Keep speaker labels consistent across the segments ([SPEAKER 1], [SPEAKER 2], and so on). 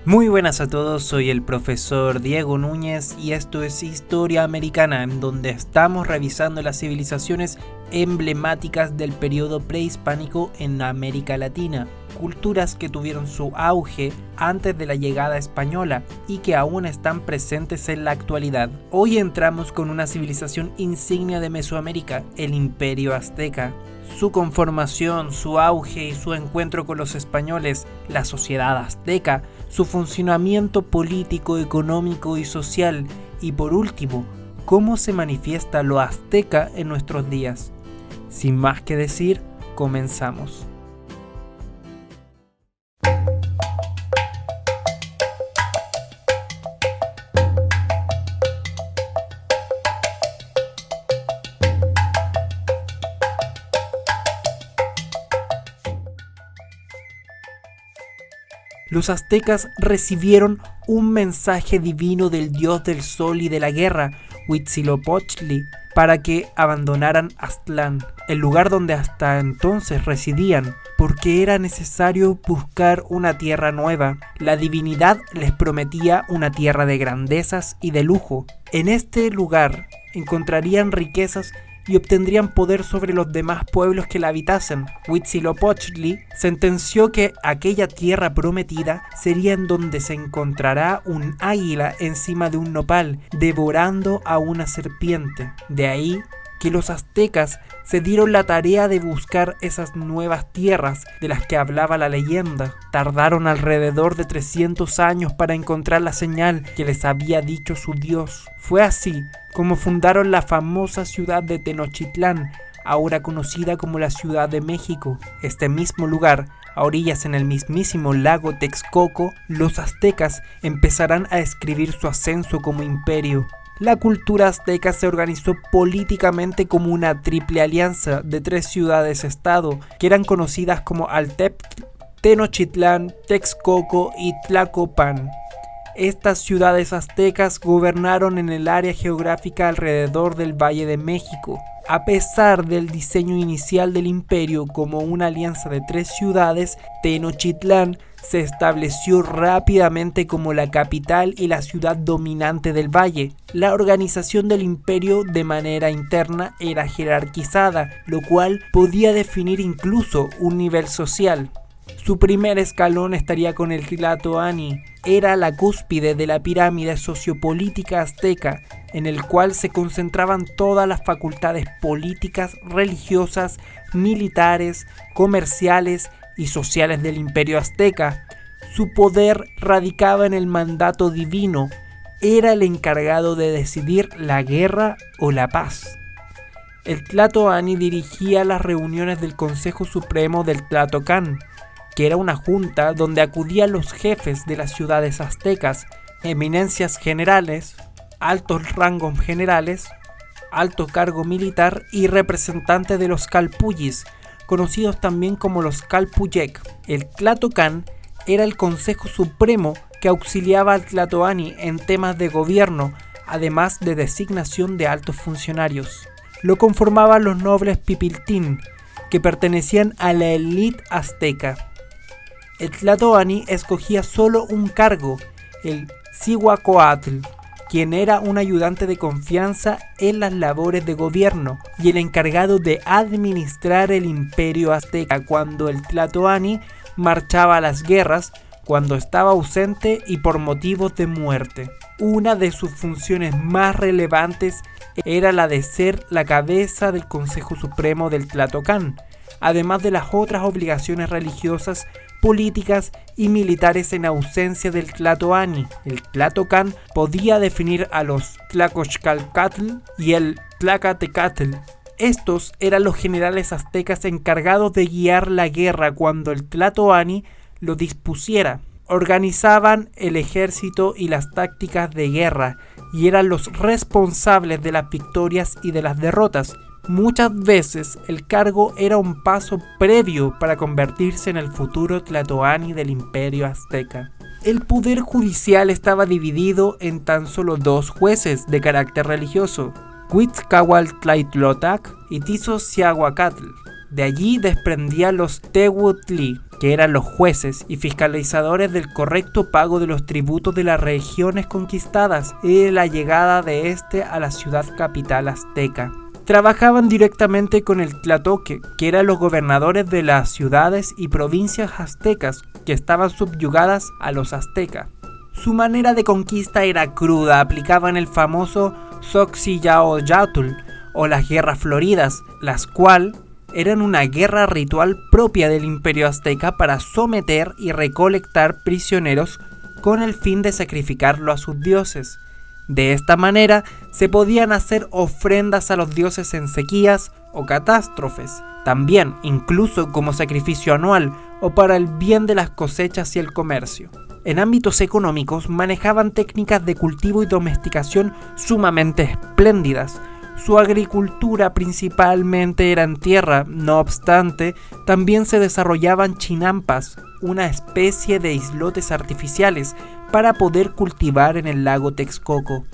[SPEAKER 1] Muy buenas a todos, soy el profesor Diego Núñez y esto es Historia Americana, en donde estamos revisando las civilizaciones emblemáticas del periodo prehispánico en América Latina, culturas que tuvieron su auge antes de la llegada española y que aún están presentes en la actualidad. Hoy entramos con una civilización insignia de Mesoamérica, el Imperio Azteca. Su conformación, su auge y su encuentro con los españoles, la sociedad azteca, su funcionamiento político, económico y social, y por último, cómo se manifiesta lo azteca en nuestros días. Sin más que decir, comenzamos. Los aztecas recibieron un mensaje divino del dios del sol y de la guerra, Huitzilopochtli, para que abandonaran Aztlán, el lugar donde hasta entonces residían, porque era necesario buscar una tierra nueva. La divinidad les prometía una tierra de grandezas y de lujo. En este lugar encontrarían riquezas y obtendrían poder sobre los demás pueblos que la habitasen. Huitzilopochtli sentenció que aquella tierra prometida sería en donde se encontrará un águila encima de un nopal, devorando a una serpiente. De ahí que los aztecas se dieron la tarea de buscar esas nuevas tierras de las que hablaba la leyenda. Tardaron alrededor de 300 años para encontrar la señal que les había dicho su dios. Fue así como fundaron la famosa ciudad de Tenochtitlán, ahora conocida como la Ciudad de México. Este mismo lugar, a orillas en el mismísimo lago Texcoco, los aztecas empezarán a escribir su ascenso como imperio. La cultura azteca se organizó políticamente como una triple alianza de 3 ciudades-estado que eran conocidas como Altepetl, Tenochtitlán, Texcoco y Tlacopan. Estas ciudades aztecas gobernaron en el área geográfica alrededor del Valle de México. A pesar del diseño inicial del imperio como una alianza de 3 ciudades, Tenochtitlán se estableció rápidamente como la capital y la ciudad dominante del valle. La organización del imperio de manera interna era jerarquizada, lo cual podía definir incluso un nivel social. Su primer escalón estaría con el Tlatoani. Era la cúspide de la pirámide sociopolítica azteca, en el cual se concentraban todas las facultades políticas, religiosas, militares, comerciales y sociales del imperio azteca. Su poder radicaba en el mandato divino. Era el encargado de decidir la guerra o la paz. El Tlatoani dirigía las reuniones del Consejo Supremo del Tlatocan, que era una junta donde acudían los jefes de las ciudades aztecas, eminencias generales, altos rangos generales, alto cargo militar y representantes de los calpullis, conocidos también como los calpuyek. El Tlatocan era el Consejo Supremo que auxiliaba al Tlatoani en temas de gobierno, además de designación de altos funcionarios. Lo conformaban los nobles pipiltín, que pertenecían a la élite azteca. El Tlatoani escogía solo un cargo, el Cihuacóatl, quien era un ayudante de confianza en las labores de gobierno y el encargado de administrar el imperio azteca cuando el Tlatoani marchaba a las guerras, cuando estaba ausente y por motivos de muerte. Una de sus funciones más relevantes era la de ser la cabeza del Consejo Supremo del Tlatocan, además de las otras obligaciones religiosas, políticas y militares en ausencia del Tlatoani. El Tlatocan podía definir a los Tlacochcalcatl y el Tlacatecatl. Estos eran los generales aztecas encargados de guiar la guerra cuando el Tlatoani lo dispusiera. Organizaban el ejército y las tácticas de guerra y eran los responsables de las victorias y de las derrotas. Muchas veces el cargo era un paso previo para convertirse en el futuro Tlatoani del imperio azteca. El poder judicial estaba dividido en tan solo 2 jueces de carácter religioso, Cuitzcahualtlaitlotac y Tizociahuacatl. De allí desprendían los Tehuantli, que eran los jueces y fiscalizadores del correcto pago de los tributos de las regiones conquistadas y de la llegada de este a la ciudad capital azteca. Trabajaban directamente con el Tlatoque, que eran los gobernadores de las ciudades y provincias aztecas que estaban subyugadas a los aztecas. Su manera de conquista era cruda, aplicaban el famoso Xochitlán o las guerras floridas, las cuales eran una guerra ritual propia del imperio azteca para someter y recolectar prisioneros con el fin de sacrificarlo a sus dioses. De esta manera se podían hacer ofrendas a los dioses en sequías o catástrofes, también incluso como sacrificio anual o para el bien de las cosechas y el comercio. En ámbitos económicos manejaban técnicas de cultivo y domesticación sumamente espléndidas. Su agricultura principalmente era en tierra, no obstante, también se desarrollaban chinampas, una especie de islotes artificiales para poder cultivar en el lago Texcoco.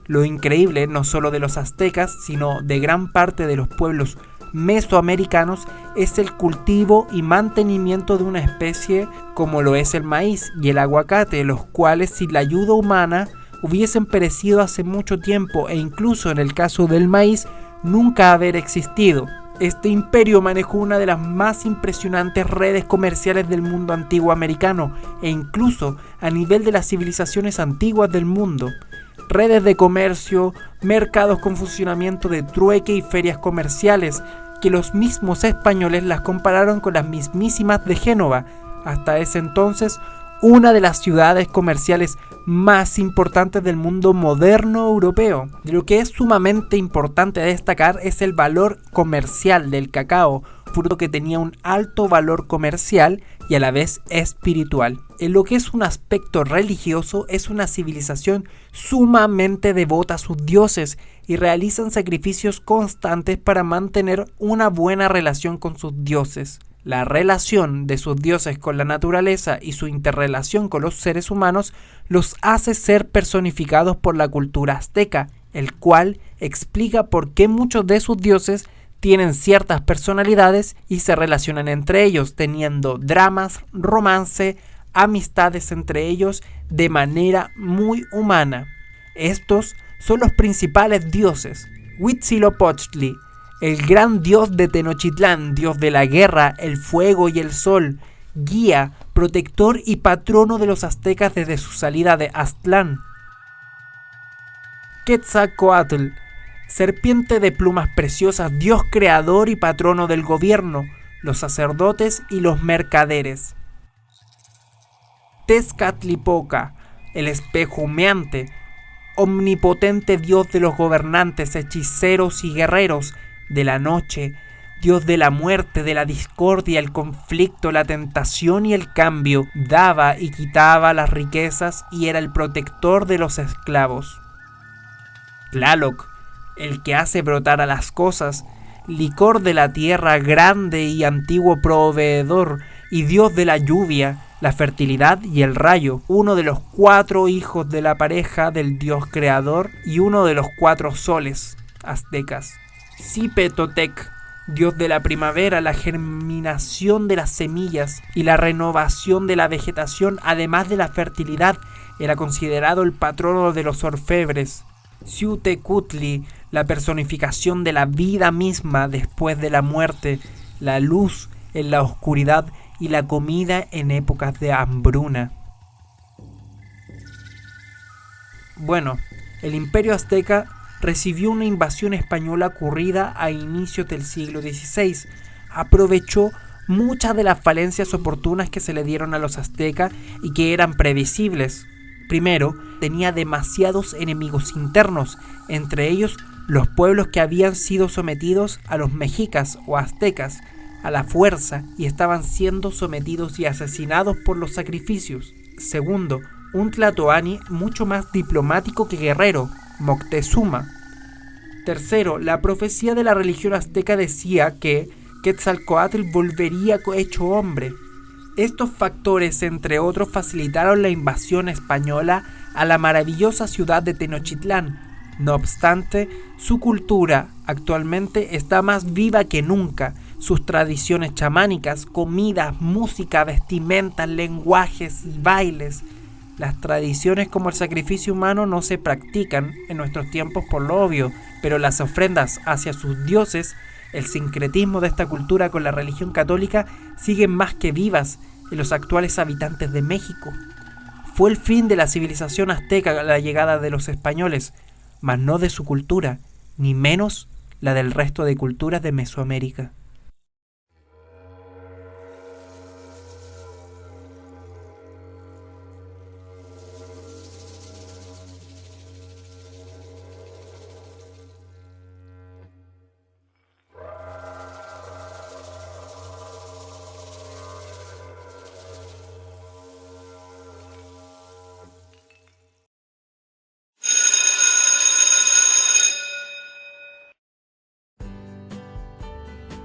[SPEAKER 1] Lo increíble no solo de los aztecas, sino de gran parte de los pueblos mesoamericanos es el cultivo y mantenimiento de una especie como lo es el maíz y el aguacate, los cuales sin la ayuda humana hubiesen perecido hace mucho tiempo e incluso en el caso del maíz nunca haber existido. Este imperio manejó una de las más impresionantes redes comerciales del mundo antiguo americano e incluso a nivel de las civilizaciones antiguas del mundo. Redes de comercio, mercados con funcionamiento de trueque y ferias comerciales que los mismos españoles las compararon con las mismísimas de Génova, hasta ese entonces una de las ciudades comerciales más importantes del mundo moderno europeo. De lo que es sumamente importante destacar es el valor comercial del cacao, fruto que tenía un alto valor comercial y a la vez espiritual. En lo que es un aspecto religioso, es una civilización sumamente devota a sus dioses y realizan sacrificios constantes para mantener una buena relación con sus dioses. La relación de sus dioses con la naturaleza y su interrelación con los seres humanos los hace ser personificados por la cultura azteca, el cual explica por qué muchos de sus dioses tienen ciertas personalidades y se relacionan entre ellos, teniendo dramas, romance, amistades entre ellos de manera muy humana. Estos son los principales dioses. Huitzilopochtli, el gran dios de Tenochtitlán, dios de la guerra, el fuego y el sol, guía, protector y patrono de los aztecas desde su salida de Aztlán. Quetzalcóatl, serpiente de plumas preciosas, dios creador y patrono del gobierno, los sacerdotes y los mercaderes. Tezcatlipoca, el espejo humeante, omnipotente dios de los gobernantes, hechiceros y guerreros, de la noche, dios de la muerte, de la discordia, el conflicto, la tentación y el cambio, daba y quitaba las riquezas y era el protector de los esclavos. Tlaloc, el que hace brotar a las cosas, licor de la tierra, grande y antiguo proveedor, y dios de la lluvia, la fertilidad y el rayo, uno de los 4 hijos de la pareja del dios creador y uno de los 4 soles aztecas. Xipetotec, dios de la primavera, la germinación de las semillas y la renovación de la vegetación, además de la fertilidad, era considerado el patrono de los orfebres. Xiuhtecutli, la personificación de la vida misma después de la muerte, la luz en la oscuridad y la comida en épocas de hambruna. Bueno, el imperio azteca recibió una invasión española ocurrida a inicios del siglo XVI. Aprovechó muchas de las falencias oportunas que se le dieron a los aztecas y que eran previsibles. Primero, tenía demasiados enemigos internos, entre ellos los pueblos que habían sido sometidos a los mexicas o aztecas a la fuerza y estaban siendo sometidos y asesinados por los sacrificios. Segundo, un tlatoani mucho más diplomático que guerrero, Moctezuma. Tercero, la profecía de la religión azteca decía que Quetzalcóatl volvería hecho hombre. Estos factores, entre otros, facilitaron la invasión española a la maravillosa ciudad de Tenochtitlán. No obstante, su cultura actualmente está más viva que nunca. sus tradiciones chamánicas, comidas, música, vestimentas, lenguajes y bailes. Las tradiciones como el sacrificio humano no se practican en nuestros tiempos por lo obvio, pero las ofrendas hacia sus dioses, el sincretismo de esta cultura con la religión católica siguen más que vivas en los actuales habitantes de México. Fue el fin de la civilización azteca la llegada de los españoles, mas no de su cultura, ni menos la del resto de culturas de Mesoamérica.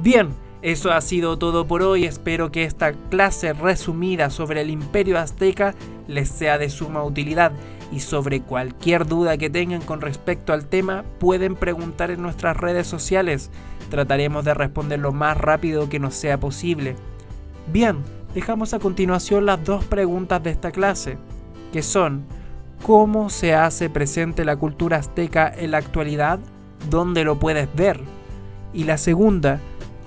[SPEAKER 1] Bien, eso ha sido todo por hoy. Espero que esta clase resumida sobre el Imperio Azteca les sea de suma utilidad, y sobre cualquier duda que tengan con respecto al tema pueden preguntar en nuestras redes sociales. Trataremos de responder lo más rápido que nos sea posible. Bien, dejamos a continuación las dos preguntas de esta clase, que son: ¿cómo se hace presente la cultura azteca en la actualidad? ¿Dónde lo puedes ver? Y la segunda: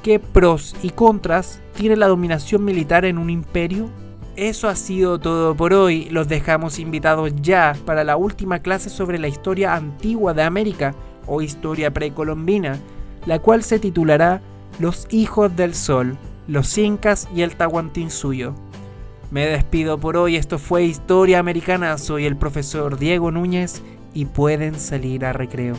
[SPEAKER 1] ¿qué pros y contras tiene la dominación militar en un imperio? Eso ha sido todo por hoy. Los dejamos invitados ya para la última clase sobre la historia antigua de América, o historia precolombina, la cual se titulará Los Hijos del Sol, los Incas y el Tahuantinsuyo. Me despido por hoy. Esto fue Historia Americana. Soy el profesor Diego Núñez y pueden salir a recreo.